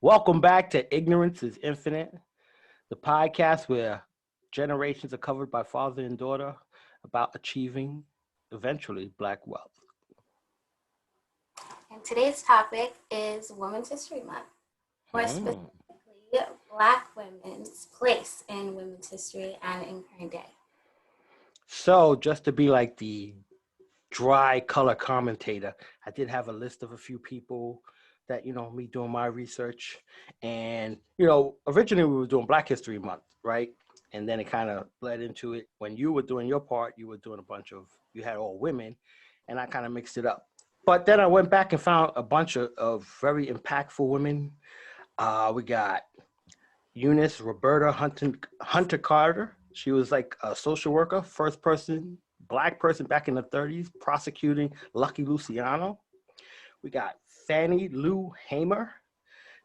Welcome back to Ignorance is Infinite, the podcast where generations are covered by father and daughter about achieving eventually black wealth. And today's topic is Women's History Month, more Hmm. specifically, Black women's place in women's history and in current day. So, just to be like the dry color commentator, I did have a list of a few people that, me doing my research. And, originally we were doing Black History Month, right? And then it kind of bled into it. When you were doing your part, you were doing you had all women, and I kind of mixed it up. But then I went back and found a bunch of very impactful women. We got Eunice Roberta Hunter Carter. She was like a social worker, first person, black person back in the 30s, prosecuting Lucky Luciano. We got Fannie Lou Hamer.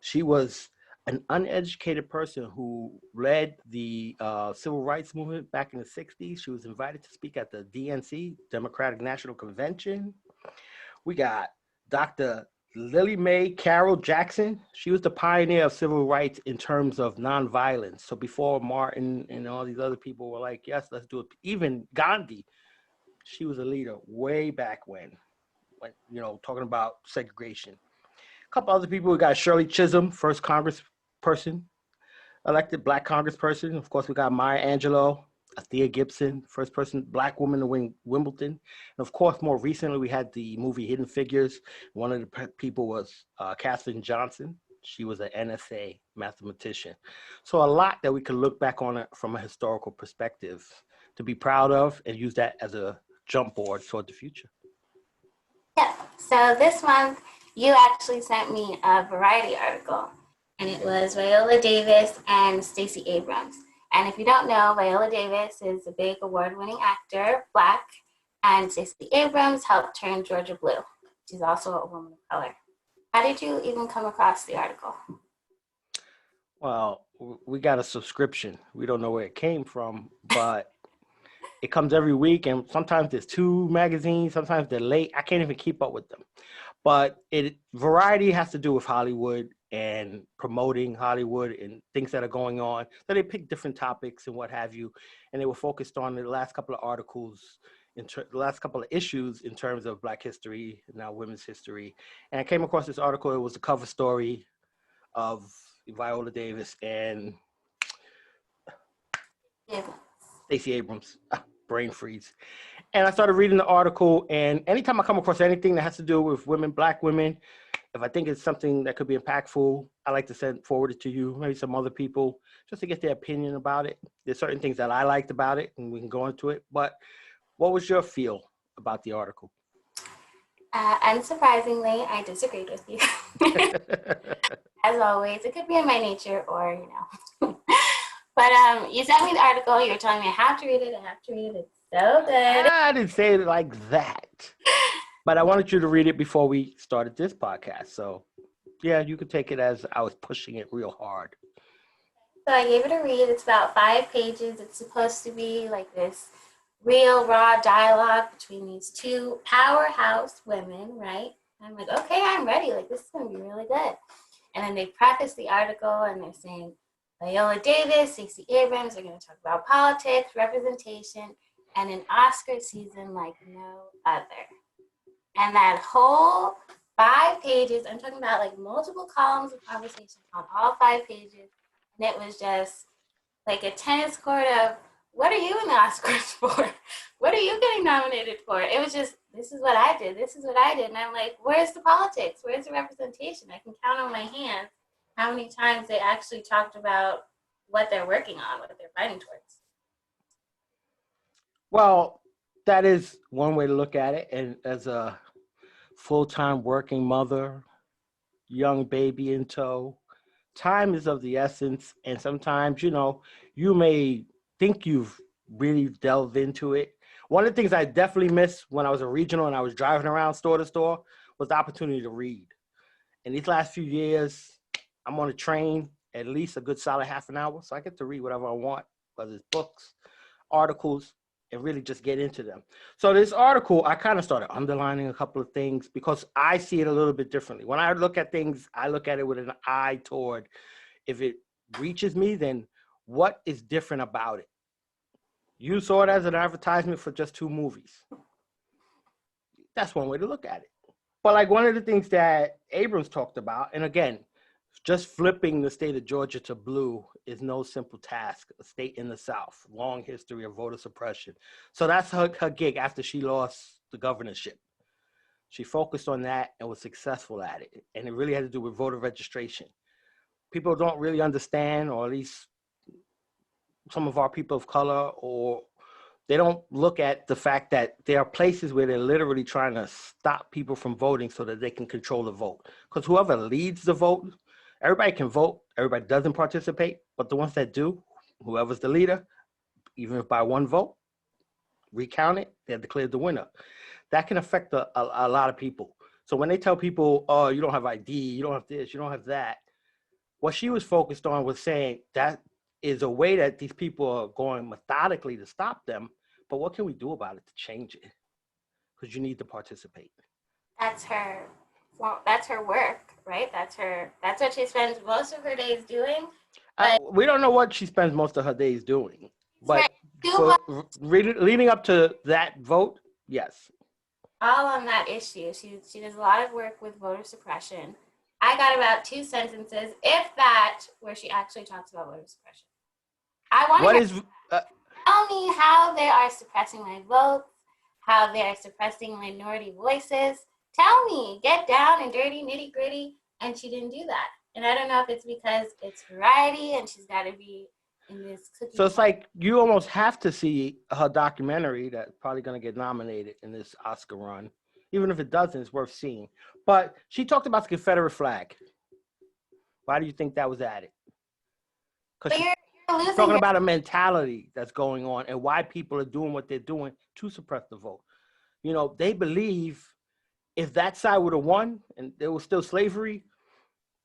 She was an uneducated person who led the civil rights movement back in the 60s. She was invited to speak at the DNC, Democratic National Convention. We got Dr. Lily Mae Carroll Jackson. She was the pioneer of civil rights in terms of nonviolence. So before Martin and all these other people were like, yes, let's do it. Even Gandhi, she was a leader way back when talking about segregation. A couple other people, we got Shirley Chisholm, first congressperson, elected black congressperson. Of course, we got Maya Angelou, Thea Gibson, first person black woman to win Wimbledon. And of course, more recently, we had the movie Hidden Figures. One of the people was Katherine Johnson. She was an NSA mathematician. So a lot that we could look back on it from a historical perspective to be proud of and use that as a jump board toward the future. Yeah, so this month you actually sent me a Variety article, and it was Viola Davis and Stacey Abrams. And if you don't know, Viola Davis is a big award-winning actor, Black, and Stacey Abrams helped turn Georgia blue. She's also a woman of color. How did you even come across the article? Well, we got a subscription. We don't know where it came from, but it comes every week, and sometimes there's two magazines, sometimes they're late. I can't even keep up with them. But Variety has to do with Hollywood and promoting Hollywood and things that are going on. So they pick different topics and what have you, and they were focused on the last couple of articles, the last couple of issues in terms of Black history, now women's history. And I came across this article. It was a cover story of Viola Davis and Yeah. Stacey Abrams. Brain freeze. And I started reading the article, and anytime I come across anything that has to do with women, black women, if I think it's something that could be impactful, I like to send forward it to you, maybe some other people, just to get their opinion about it. There's certain things that I liked about it, and we can go into it. But what was your feel about the article? Unsurprisingly, I disagreed with you. As always, it could be in my nature or, But you sent me the article. You were telling me I have to read it. I have to read it. It's so good. I didn't say it like that, but I wanted you to read it before we started this podcast. So, yeah, you could take it as I was pushing it real hard. So I gave it a read. It's about 5 pages. It's supposed to be like this real raw dialogue between these two powerhouse women, right? I'm like, okay, I'm ready. Like, this is going to be really good. And then they preface the article and they're saying, Viola Davis, Stacey Abrams are going to talk about politics, representation, and an Oscar season like no other. And that whole 5 pages, I'm talking about like multiple columns of conversation on all 5 pages. And it was just like a tennis court of, what are you in the Oscars for? What are you getting nominated for? It was just, this is what I did. This is what I did. And I'm like, where's the politics? Where's the representation? I can count on my hands how many times they actually talked about what they're working on, what they're fighting towards. Well, that is one way to look at it. And as a full-time working mother, young baby in tow, time is of the essence. And sometimes, you may think you've really delved into it. One of the things I definitely missed when I was a regional and I was driving around store to store was the opportunity to read. In these last few years, I'm on a train at least a good solid half an hour. So I get to read whatever I want, whether it's books, articles, and really just get into them. So this article, I kind of started underlining a couple of things because I see it a little bit differently. When I look at things, I look at it with an eye toward, if it reaches me, then what is different about it? You saw it as an advertisement for just 2 movies. That's one way to look at it. But like one of the things that Abrams talked about, and again, just flipping the state of Georgia to blue is no simple task. A state in the South, long history of voter suppression. So that's her gig after she lost the governorship. She focused on that and was successful at it. And it really had to do with voter registration. People don't really understand, or at least some of our people of color, or they don't look at the fact that there are places where they're literally trying to stop people from voting so that they can control the vote. Because whoever leads the vote, everybody can vote, everybody doesn't participate, but the ones that do, whoever's the leader, even if by 1 vote, recount it, they're declared the winner. That can affect a lot of people. So when they tell people, oh, you don't have ID, you don't have this, you don't have that, what she was focused on was saying that is a way that these people are going methodically to stop them, but what can we do about it to change it? Because you need to participate. That's her. Well, that's her work, right? That's what she spends most of her days doing. But We don't know what she spends most of her days doing, but for leading up to that vote, yes. all on that issue. She does a lot of work with voter suppression. I got about 2 sentences, if that, where she actually talks about voter suppression. I want What to is tell me how they are suppressing my votes, how they are suppressing minority voices. Tell me, get down and dirty, nitty gritty. And she didn't do that. And I don't know if it's because it's variety and she's got to be in this cookie. So it's like you almost have to see her documentary that's probably going to get nominated in this Oscar run. Even if it doesn't, it's worth seeing. But she talked about the Confederate flag. Why do you think that was added? Because she's talking about a mentality that's going on and why people are doing what they're doing to suppress the vote. You know, they believe if that side would have won and there was still slavery,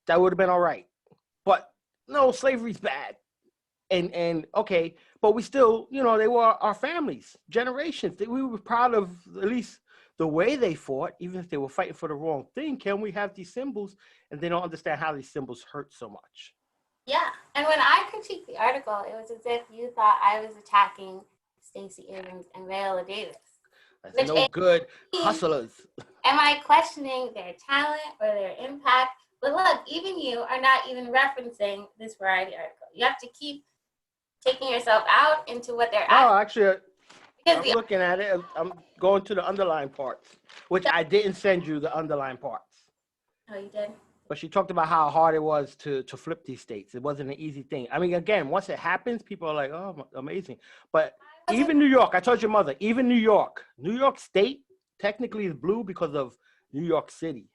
that would have been all right. But no, slavery's bad. And okay, but we still, you know, they were our families, generations. We were proud of at least the way they fought, even if they were fighting for the wrong thing. Can we have these symbols? And they don't understand how these symbols hurt so much. Yeah, and when I critiqued the article, it was as if you thought I was attacking Stacey Abrams and Viola Davis. That's no good hustlers. Am I questioning their talent or their impact? But look, even you are not even referencing this variety article. You have to keep taking yourself out into what they're asking. Oh, actually, I'm looking at it. I'm going to the underlying parts, which I didn't send you the underlying parts. Oh, you did? But she talked about how hard it was to flip these states. It wasn't an easy thing. I mean, again, once it happens, people are like, oh, amazing. But even New York, I told your mother, even New York State technically is blue because of New York City.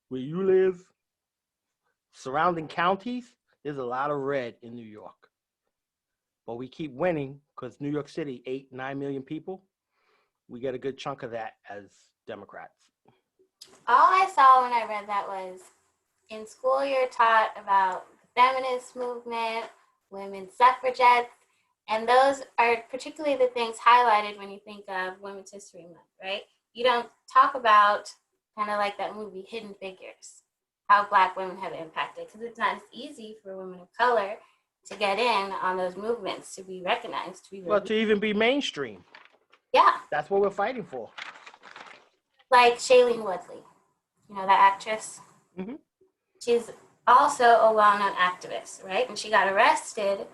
Where you live, surrounding counties, there's a lot of red in New York. But we keep winning because New York City, 8-9 million people. We get a good chunk of that as Democrats. All I saw when I read that was, in school you're taught about the feminist movement, women's suffragettes, and those are particularly the things highlighted when you think of Women's History Month, right? You don't talk about kind of like that movie Hidden Figures, how Black women have impacted, because it's not as easy for women of color to get in on those movements, to be recognized, to be well, to even be mainstream. Yeah. That's what we're fighting for. Like Shailene Woodley, you know, that actress? Mm-hmm. She's also a well-known activist, right? And she got arrested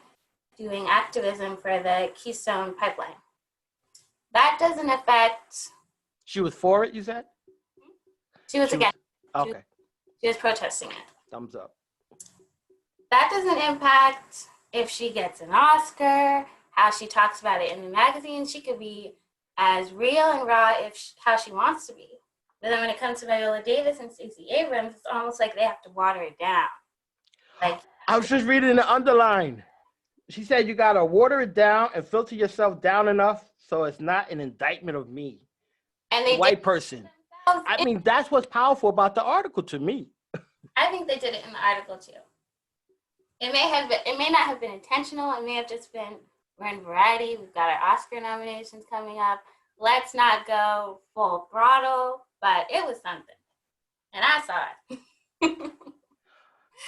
doing activism for the Keystone Pipeline. That doesn't affect... She was for it, you said? She was against it. Okay. She was protesting it. Thumbs up. That doesn't impact if she gets an Oscar, how she talks about it in the magazine. She could be as real and raw how she wants to be. But then when it comes to Viola Davis and Stacey Abrams, it's almost like they have to water it down. Like, I was just reading the underline. She said you got to water it down and filter yourself down enough so it's not an indictment of me, and a white person. I mean, that's what's powerful about the article to me. I think they did it in the article too. It may not have been intentional. It may have just been We're in variety. We've got our Oscar nominations coming up. Let's not go full throttle, but it was something. And I saw it.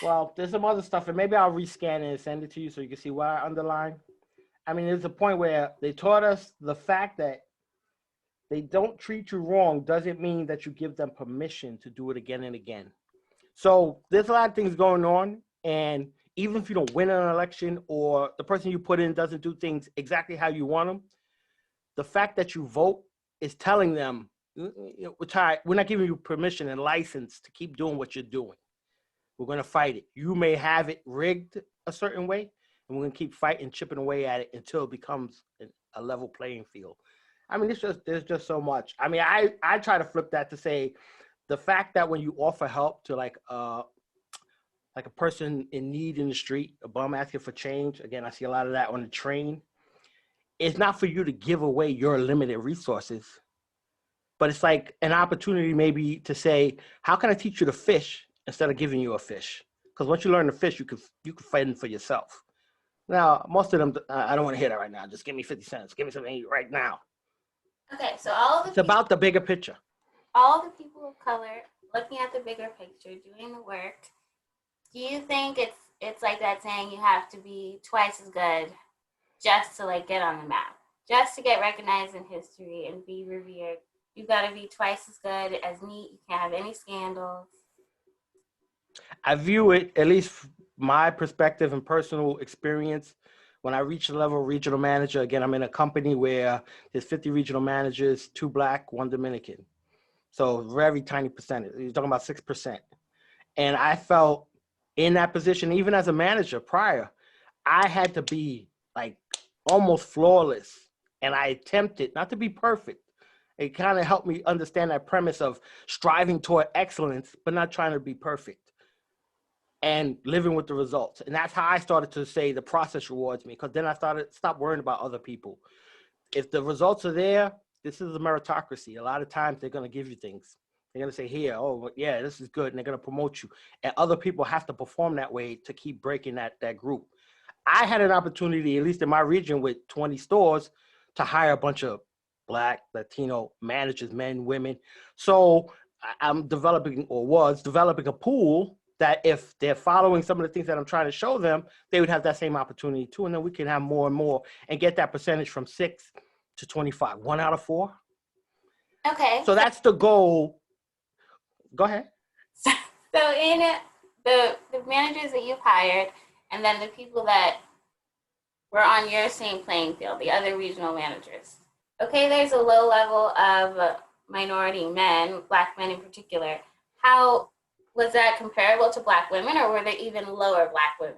Well, there's some other stuff, and maybe I'll rescan it and send it to you so you can see what I underline. I mean, there's a point where they taught us the fact that they don't treat you wrong doesn't mean that you give them permission to do it again and again. So there's a lot of things going on, and even if you don't win an election or the person you put in doesn't do things exactly how you want them, the fact that you vote is telling them, we're not giving you permission and license to keep doing what you're doing. We're going to fight it. You may have it rigged a certain way, and we're going to keep fighting, chipping away at it until it becomes a level playing field. I mean, there's just so much. I mean, I try to flip that to say the fact that when you offer help to like a person in need in the street, a bum asking for change, again, I see a lot of that on the train. It's not for you to give away your limited resources, but it's like an opportunity maybe to say, how can I teach you to fish instead of giving you a fish? Because once you learn to fish, you can fend for yourself. Now, most of them, I don't want to hear that right now. Just give me 50 cents. Give me something right now. Okay, so it's about the bigger picture. All the people of color looking at the bigger picture, doing the work. Do you think it's like that saying you have to be twice as good just to like get on the map, just to get recognized in history and be revered? You got to be twice as good, as neat. You can't have any scandals. I view it, at least my perspective and personal experience, when I reach the level of regional manager. Again, I'm in a company where there's 50 regional managers, 2 Black, 1 Dominican. So very tiny percentage. You're talking about 6%. And I felt in that position, even as a manager prior, I had to be like almost flawless. And I attempted not to be perfect. It kind of helped me understand that premise of striving toward excellence, but not trying to be perfect and living with the results. And that's how I started to say the process rewards me, because then I stop worrying about other people. If the results are there, this is a meritocracy. A lot of times they're going to give you things. They're going to say, here, oh, yeah, this is good. And they're going to promote you. And other people have to perform that way to keep breaking that group. I had an opportunity, at least in my region with 20 stores, to hire a bunch of Black, Latino managers, men, women. So I'm was developing a pool that if they're following some of the things that I'm trying to show them, they would have that same opportunity too. And then we can have more and more and get that percentage from 6 to 25, 1 out of 4. Okay. So that's the goal. Go ahead. So in the managers that you've hired, and then the people that were on your same playing field, the other regional managers. Okay, there's a low level of minority men, Black men in particular. How was that comparable to Black women, or were there even lower Black women?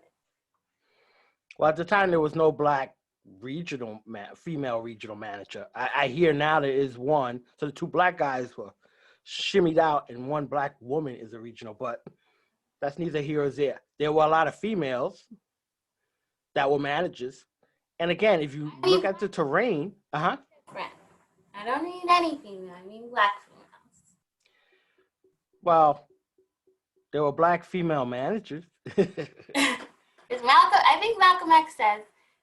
Well, at the time, there was no Black female regional manager. I hear now there is one. So the 2 Black guys were shimmied out, and 1 Black woman is a regional, but that's neither here or there. There were a lot of females that were managers. And again, if you look at the terrain, I don't mean any female, I mean Black females. Well, there were Black female managers. I think Malcolm X says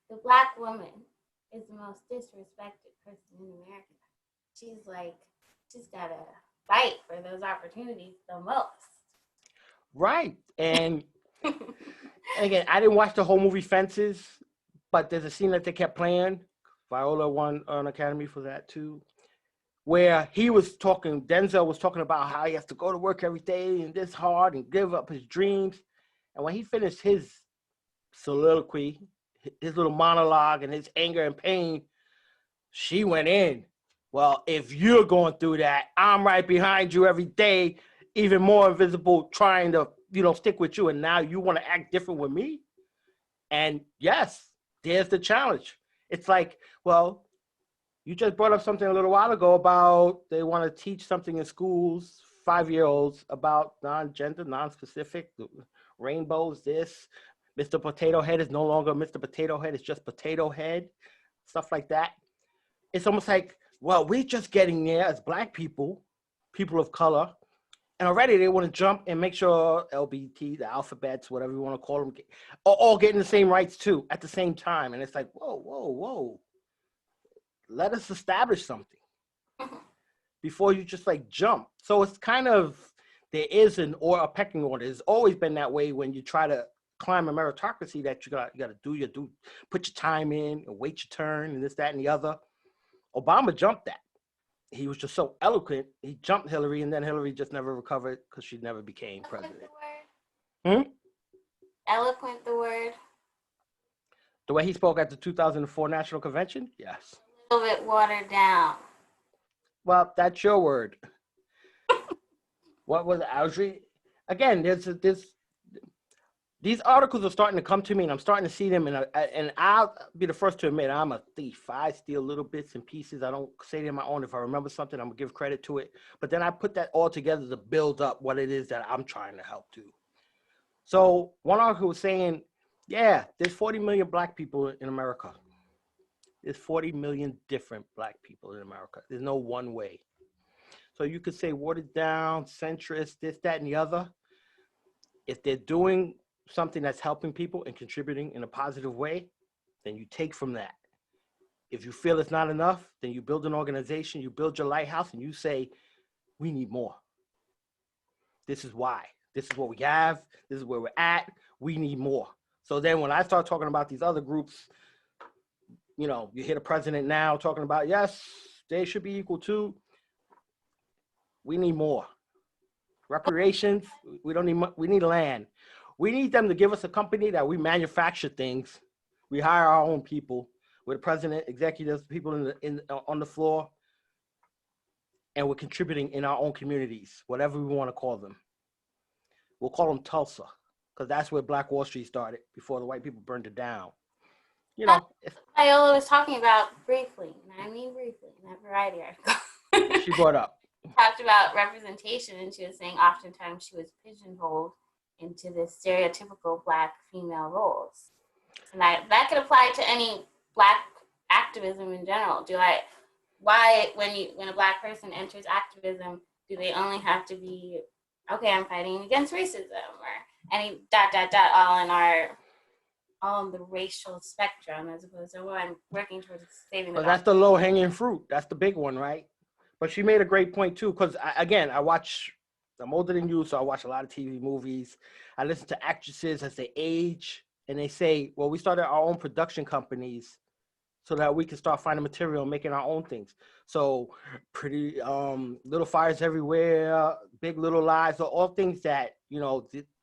the Black woman is the most disrespected person in America. She's got to fight for those opportunities the most. Right. And again, I didn't watch the whole movie Fences, but there's a scene that they kept playing. Viola won an Academy for that too, where Denzel was talking about how he has to go to work every day and this hard and give up his dreams. And when he finished his soliloquy, his little monologue and his anger and pain, she went in. Well, if you're going through that, I'm right behind you every day, even more invisible, trying to, stick with you. And now you want to act different with me? And yes, there's the challenge. It's like, well, you just brought up something a little while ago about they want to teach something in schools, 5-year-olds, about non-gender, non-specific, rainbows, this. Mr. Potato Head is no longer Mr. Potato Head. It's just Potato Head, stuff like that. It's almost like, well, we're just getting there as Black people, people of color, And already they want to jump and make sure LBT, the alphabets, whatever you want to call them, are all getting the same rights too at the same time. And it's like, whoa, whoa, whoa. Let us establish something before you just like jump. So it's kind of, there is a pecking order. It's always been that way when you try to climb a meritocracy, that you got to put your time in and wait your turn and this, that, and the other. Obama jumped that. He was just so eloquent. He jumped Hillary, and then Hillary just never recovered because she never became president. Eloquent, the word. The way he spoke at the 2004 National Convention? Yes. A little bit watered down. Well, that's your word. What was Audrey? Again, these articles are starting to come to me, and I'm starting to see them, and I'll be the first to admit I'm a thief. I steal little bits and pieces. I don't say them my own. If I remember something, I'm going to give credit to it. But then I put that all together to build up what it is that I'm trying to help do. So one article was saying, yeah, there's 40 million black people in America. There's 40 million different black people in America. There's no one way. So you could say watered down, centrist, this, that, and the other. If they're doing something that's helping people and contributing in a positive way, then you take from that. If you feel it's not enough, then you build an organization, you build your lighthouse, and you say, we need more. This is why. This is what we have. This is where we're at. We need more. So then when I start talking about these other groups, you hear the president now talking about, yes, they should be equal to. We need more. Reparations, we need land. We need them to give us a company that we manufacture things. We hire our own people. We're the president, executives, people on the floor, and we're contributing in our own communities, whatever we want to call them. We'll call them Tulsa, because that's where Black Wall Street started before the white people burned it down. Viola was talking about briefly, and I mean briefly, in that Variety article. She brought up. Talked about representation, and she was saying oftentimes she was pigeonholed into this stereotypical black female roles. And that could apply to any black activism in general. Why when a black person enters activism, do they only have to be, okay, I'm fighting against racism, or any ... all in the racial spectrum, as opposed to, I'm working towards saving the... That's the low hanging fruit. That's the big one, right? But she made a great point too, because I'm older than you, so I watch a lot of TV movies. I listen to actresses as they age, and they say, well, we started our own production companies so that we can start finding material and making our own things. So Pretty Little Fires Everywhere, Big Little Lies, are all things that,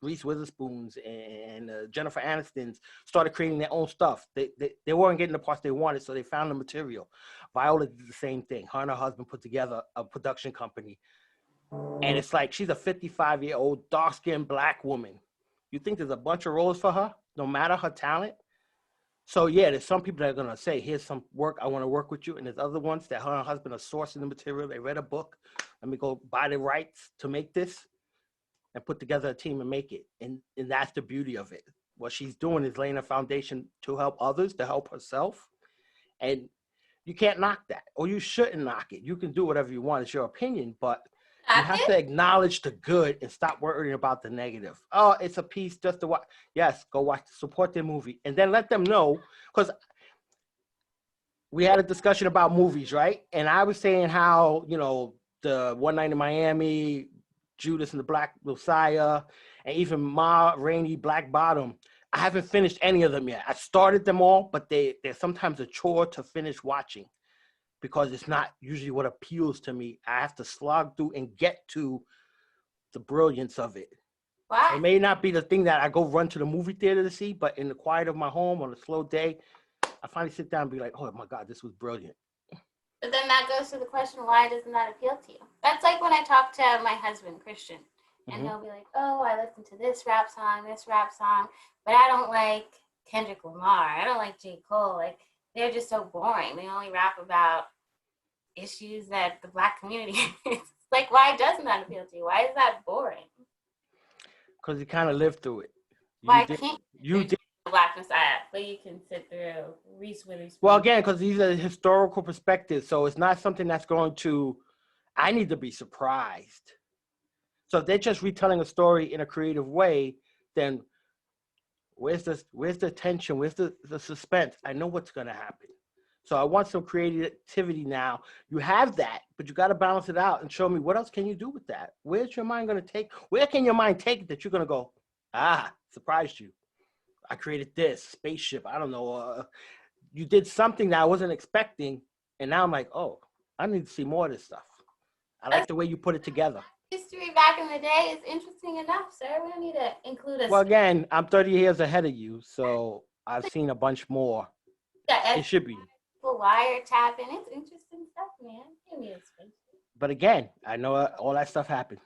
Reese Witherspoons and Jennifer Aniston's started creating their own stuff. They weren't getting the parts they wanted, so they found the material. Viola did the same thing. Her and her husband put together a production company. And it's like, she's a 55-year-old, dark-skinned black woman. You think there's a bunch of roles for her, no matter her talent? So yeah, there's some people that are gonna say, here's some work, I wanna work with you. And there's other ones that her and her husband are sourcing the material. They read a book. Let me go buy the rights to make this and put together a team and make it. And that's the beauty of it. What she's doing is laying a foundation to help others, to help herself. And you can't knock that, or you shouldn't knock it. You can do whatever you want. It's your opinion, but you have to acknowledge the good and stop worrying about the negative. Oh, it's a piece just to watch. Yes, go watch, support their movie. And then let them know, because we had a discussion about movies, right? And I was saying how, the One Night in Miami, Judas and the Black Messiah, and even Ma Rainey, Black Bottom. I haven't finished any of them yet. I started them all, but they're sometimes a chore to finish watching, because it's not usually what appeals to me. I have to slog through and get to the brilliance of it. Wow. It may not be the thing that I go run to the movie theater to see, but in the quiet of my home on a slow day, I finally sit down and be like, oh my God, this was brilliant. But then that goes to the question, why doesn't that appeal to you? That's like when I talk to my husband, Christian, and he'll be like, oh, I listen to this rap song, but I don't like Kendrick Lamar. I don't like J. Cole. Like, they're just so boring. They only rap about issues that the black community is. Like, why doesn't that appeal to you? Why is that boring? Because you kind of lived through it. Why can't you did the Black Messiah, but you can sit through Reese Witherspoon? Well, again, because these are historical perspectives, so it's not something that's going to, I need to be surprised. So if they're just retelling a story in a creative way, then where's the tension? Where's the suspense? I know what's gonna happen. So I want some creativity now. You have that, but you got to balance it out and show me what else can you do with that. Where's your mind gonna take? Where can your mind take it that you're gonna go? Surprised you. I created this spaceship. I don't know. You did something that I wasn't expecting, and now I'm like, oh, I need to see more of this stuff. I like the way you put it together. History back in the day is interesting enough, sir. We don't need to include a Well, again, I'm 30 years ahead of you, so I've seen a bunch more. It should be. people wiretapping. It's interesting stuff, man. Give me a space. But again, I know all that stuff happened.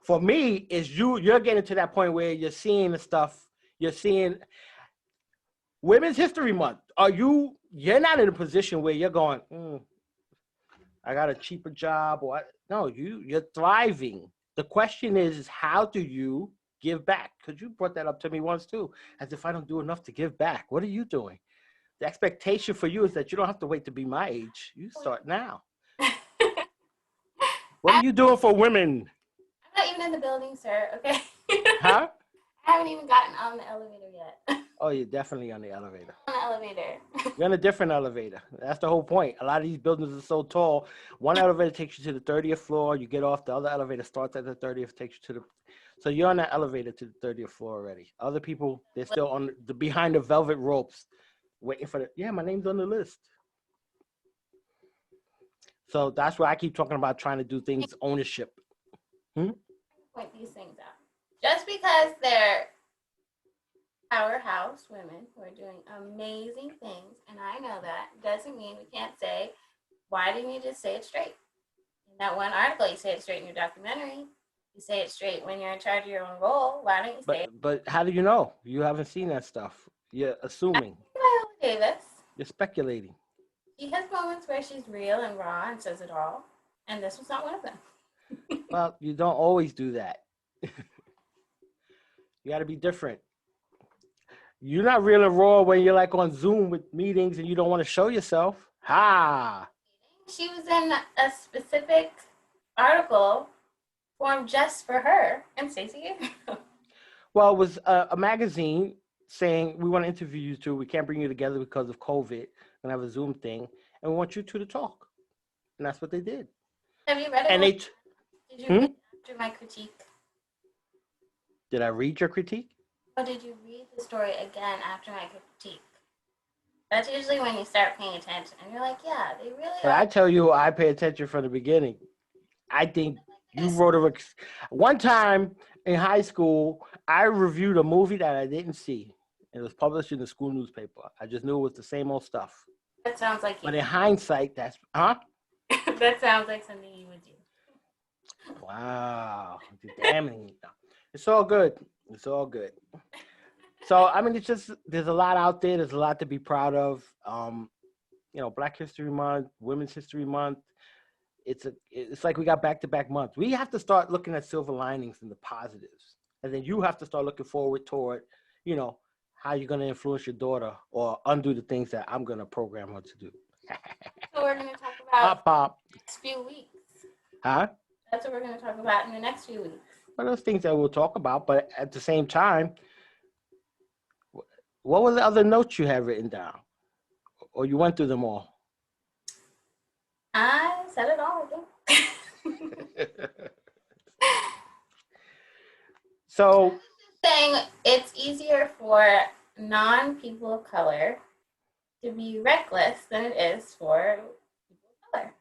For me, is you're getting to that point where you're seeing the stuff. You're seeing Women's History Month. You're not in a position where you're going, I got a cheaper job, or no, you're thriving. The question is how do you give back? Because you brought that up to me once too, as if I don't do enough to give back. What are you doing? The expectation for you is that you don't have to wait to be my age. You start now. What are you doing for women? I'm not even in the building, sir. Okay. Huh? I haven't even gotten on the elevator yet. Oh, you're definitely on the elevator. On the elevator. You're on a different elevator. That's the whole point. A lot of these buildings are so tall. One elevator takes you to the 30th floor. You get off. The other elevator starts at the 30th, takes you to the. So you're on that elevator to the 30th floor already. Other people, they're still on the behind the velvet ropes, waiting for the. Yeah, my name's on the list. So that's why I keep talking about trying to do things ownership. Point these things out. Just because they're powerhouse women who are doing amazing things, and I know that, doesn't mean we can't say, why didn't you just say it straight? In that one article, you say it straight in your documentary. You say it straight when you're in charge of your own role. Why don't you say it? But how do you know? You haven't seen that stuff. You're assuming. Viola Davis. You're speculating. She has moments where she's real and raw and says it all, and this was not one of them. Well, you don't always do that. You got to be different. You're not real and raw when you're like on Zoom with meetings and you don't want to show yourself. Ha! She was in a specific article formed just for her and Stacey Gabriel. Well, it was a magazine saying, we want to interview you two. We can't bring you together because of COVID. We're going to have a Zoom thing. And we want you two to talk. And that's what they did. Have you read it? And Did you read after my critique? Did I read your critique? Or did you read the story again after my critique? That's usually when you start paying attention. And you're like, yeah, they really But are. I tell you, I pay attention from the beginning. I think you wrote one time in high school, I reviewed a movie that I didn't see. It was published in the school newspaper. I just knew it was the same old stuff. That sounds like you. But in hindsight, that sounds like something you would do. Wow. Damning. It's all good. It's all good. So, I mean, there's a lot out there. There's a lot to be proud of. Black History Month, Women's History Month. It's like we got back-to-back months. We have to start looking at silver linings and the positives. And then you have to start looking forward toward, how you're going to influence your daughter or undo the things that I'm going to program her to do. So we're going to talk about Pop. the next few weeks. Huh? That's what we're going to talk about in the next few weeks. Well, those things that we'll talk about, but at the same time, what were the other notes you had written down? Or you went through them all? I said it all again. So, saying it's easier for non-people of color to be reckless than it is for people of color.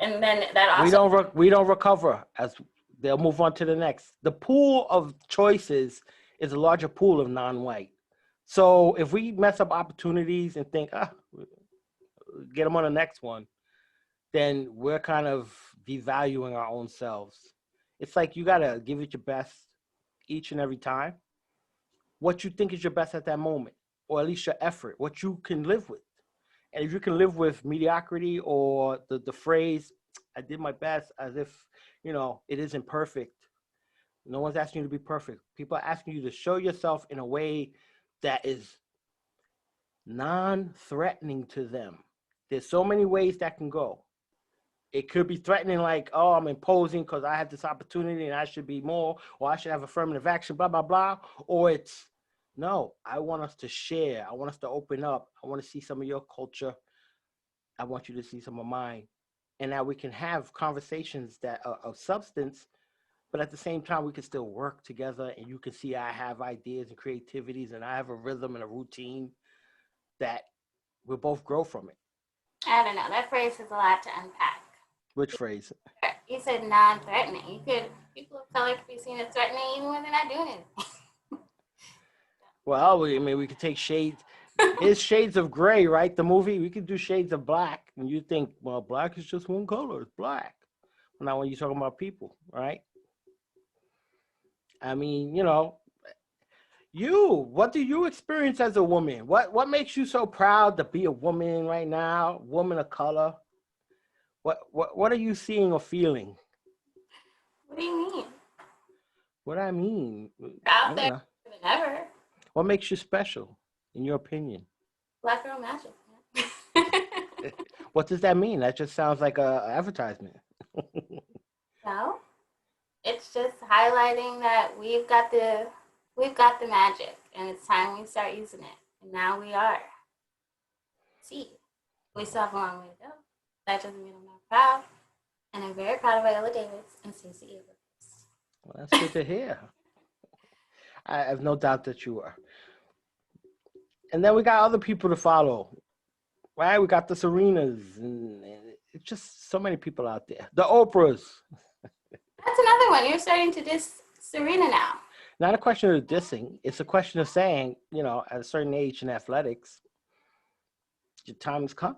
And then that also we don't recover as they'll move on to the next. The pool of choices is a larger pool of non-white. So if we mess up opportunities and think, get them on the next one, then we're kind of devaluing our own selves. It's like you got to give it your best each and every time. What you think is your best at that moment, or at least your effort, what you can live with. And if you can live with mediocrity or the phrase, I did my best, as if, it isn't perfect. No one's asking you to be perfect. People are asking you to show yourself in a way that is non-threatening to them. There's so many ways that can go. It could be threatening, like, oh, I'm imposing because I have this opportunity and I should be more, or I should have affirmative action, blah, blah, blah. Or it's, no, I want us to share. I want us to open up. I want to see some of your culture. I want you to see some of mine. And now we can have conversations that are of substance, but at the same time, we can still work together. And you can see I have ideas and creativities, and I have a rhythm and a routine that we'll both grow from it. I don't know. That phrase is a lot to unpack. Which phrase? You said non-threatening. People of color could be seen as threatening even when they're not doing anything. Well, I mean, we could take shades. There's Shades of Gray, right? The movie. We could do Shades of Black, and you think, well, black is just one color. It's black. Well, now, when you're talking about people, right? I mean, what do you experience as a woman? What makes you so proud to be a woman right now? Woman of color. What are you seeing or feeling? What do you mean? What I mean, Out there than ever. What makes you special, in your opinion? Black girl magic. What does that mean? That just sounds like a advertisement. No, it's just highlighting that we've got the magic, and it's time we start using it. And now we are. See, we still have a long way to go. That doesn't mean I'm not proud, and I'm very proud of Viola Davis and Stacey Abrams. Well, that's good to hear. I have no doubt that you are. And then we got other people to follow, right? We got the Serenas, and it's just so many people out there. The Oprahs. That's another one. You're starting to diss Serena now. Not a question of dissing. It's a question of saying, at a certain age in athletics, your time has come.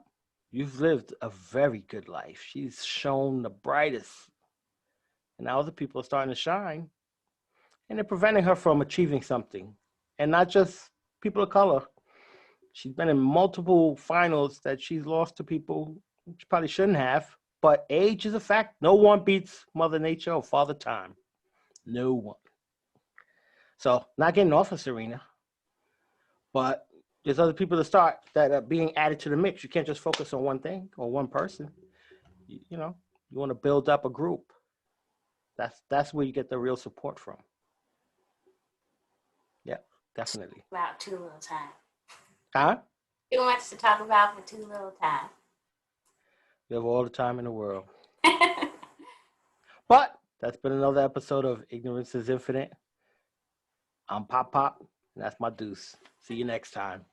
You've lived a very good life. She's shown the brightest. And now other people are starting to shine. And they're preventing her from achieving something. And not just people of color. She's been in multiple finals that she's lost to people she probably shouldn't have. But age is a fact. No one beats Mother Nature or Father Time. No one. So, not getting off of Serena. But there's other people that are being added to the mix. You can't just focus on one thing or one person. You want to build up a group. That's where you get the real support from. Yeah, definitely. About too little time. Huh? Too much to talk about for too little time. We have all the time in the world. But that's been another episode of Ignorance is Infinite. I'm Pop, and that's my deuce. See you next time.